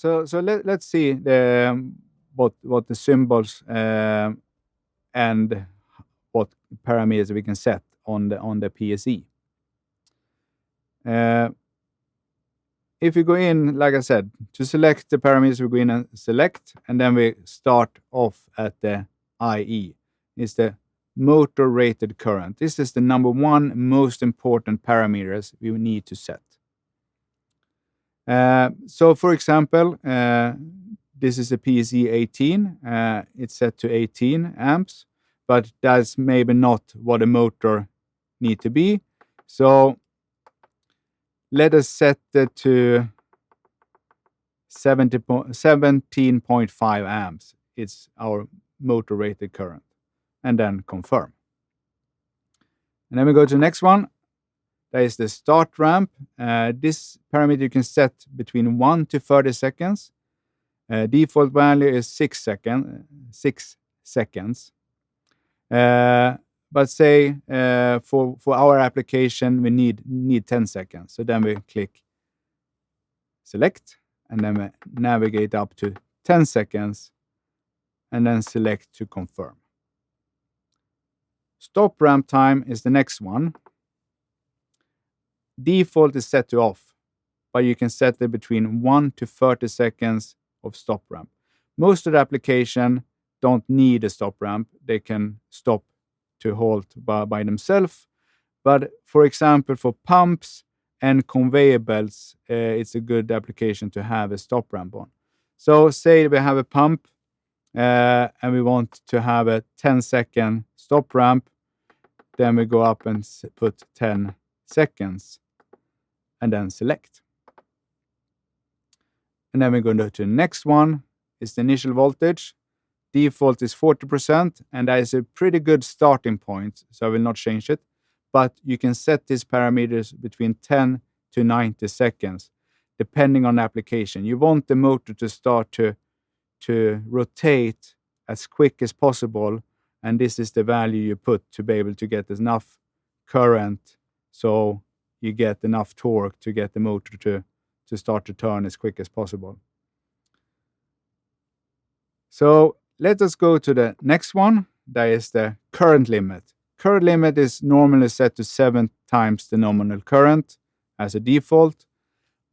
Let's see what the symbols and what parameters we can set on the PSE. If you go in, like I said, to select the parameters, we go in and select, and then we start off at the IE. It's the motor rated current. This is the number one most important parameters we need to set. So, for example, this is a PSE 18. It's set to 18 amps, but that's maybe not what a motor need to be. So let us set it to 17.5 amps. It's our motor rated current. And then confirm. And then we go to the next one. That is the start ramp. This parameter you can set between 1 to 30 seconds. Default value is 6 seconds. But say for our application we need 10 seconds. So then we click select, and then we navigate up to 10 seconds, and then select to confirm. Stop ramp time is the next one. Default is set to off, but you can set it between 1 to 30 seconds of stop ramp. Most of the application don't need a stop ramp. They can stop to halt by themselves. But for example, for pumps and conveyor belts, it's a good application to have a stop ramp on. So say we have a pump and we want to have a 10-second stop ramp. Then we go up and put 10 seconds and then select. And then we're going to go to the next one. It's the initial voltage. Default is 40%, and that is a pretty good starting point, so I will not change it. But you can set these parameters between 10 to 90 seconds, depending on the application. You want the motor to start to rotate as quick as possible, and this is the value you put to be able to get enough current so you get enough torque to get the motor to start to turn as quick as possible. So let us go to the next one. That is the current limit. Current limit is normally set to 7 times the nominal current as a default.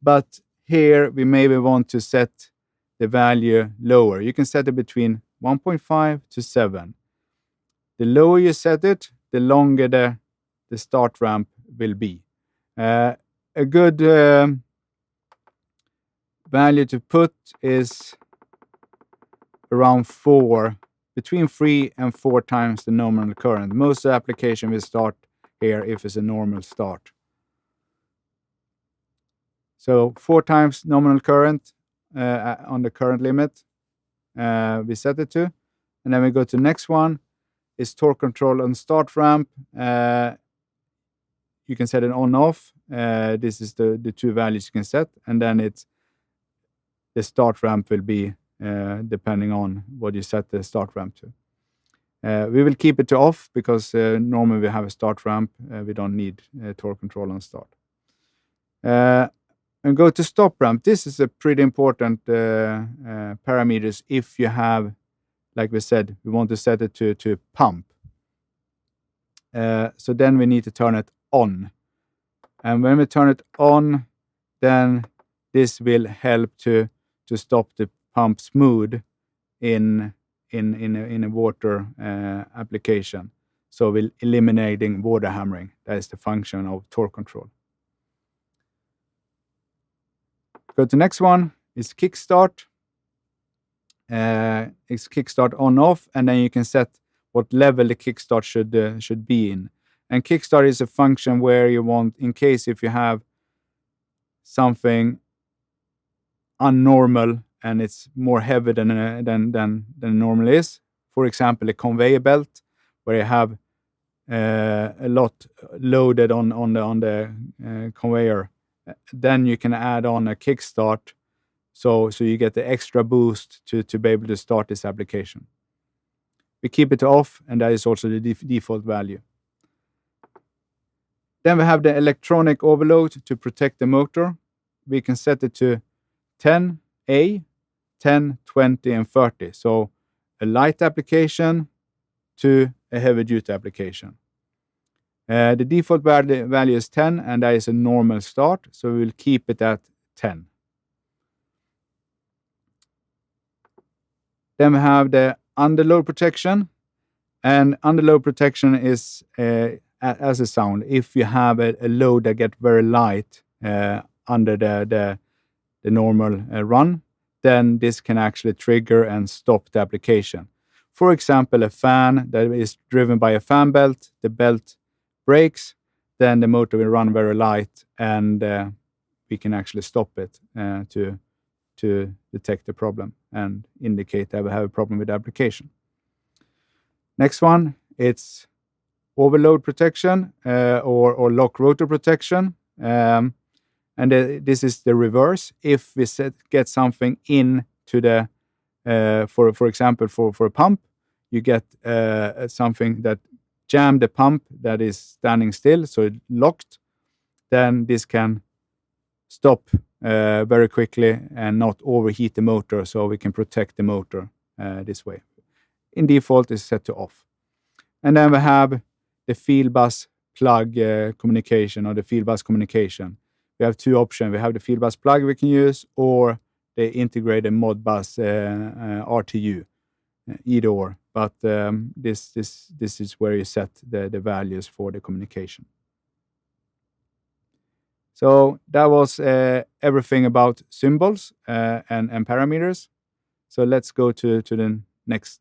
But here we maybe want to set the value lower. You can set it between 1.5 to 7. The lower you set it, the longer the start ramp will be. A good value to put is around 4, between 3 and 4 times the nominal current. Most of the application will start here if it's a normal start. So 4 times nominal current on the current limit we set it to. And then we go to the next one. Is torque control on start ramp. You can set it on off. This is the 2 values you can set. And then the start ramp will be depending on what you set the start ramp to. We will keep it to off because normally we have a start ramp. We don't need torque control on start. And go to stop ramp. This is a pretty important parameters if you have, like we said, we want to set it to pump. So then we need to turn it on. And when we turn it on, then this will help to stop the pump smooth in a water application. So we're eliminating water hammering. That is the function of torque control. Go to the next one. It's kickstart. It's kickstart on off, and then you can set what level the kickstart should be in. And kickstart is a function where you want, in case if you have something unnormal and it's more heavy than normal is. For example, a conveyor belt where you have a lot loaded on the conveyor. Then you can add on a kickstart, so you get the extra boost to be able to start this application. We keep it off, and that is also the default value. Then we have the electronic overload to protect the motor. We can set it to 10, A, 10, 20, and 30. So a light application to a heavy-duty application. The default value is 10, and that is a normal start, so we will keep it at 10. Then we have the underload protection, and underload protection is as a sound. If you have a load that gets very light under the normal run, then this can actually trigger and stop the application. For example, a fan that is driven by a fan belt, the belt breaks, then the motor will run very light, and we can actually stop it to detect the problem and indicate that we have a problem with the application. Next one, it's overload protection or lock rotor protection. And this is the reverse. If we get something into the, for example, for a pump, you get something that jammed the pump that is standing still, so it's locked, then this can stop very quickly and not overheat the motor, so we can protect the motor this way. In default, it's set to off. And then we have the field bus plug communication, or the field bus communication. We have two options. We have the field bus plug we can use, or the integrated Modbus RTU, either or. But this is where you set the values for the communication. So that was everything about symbols and parameters. So let's go to the next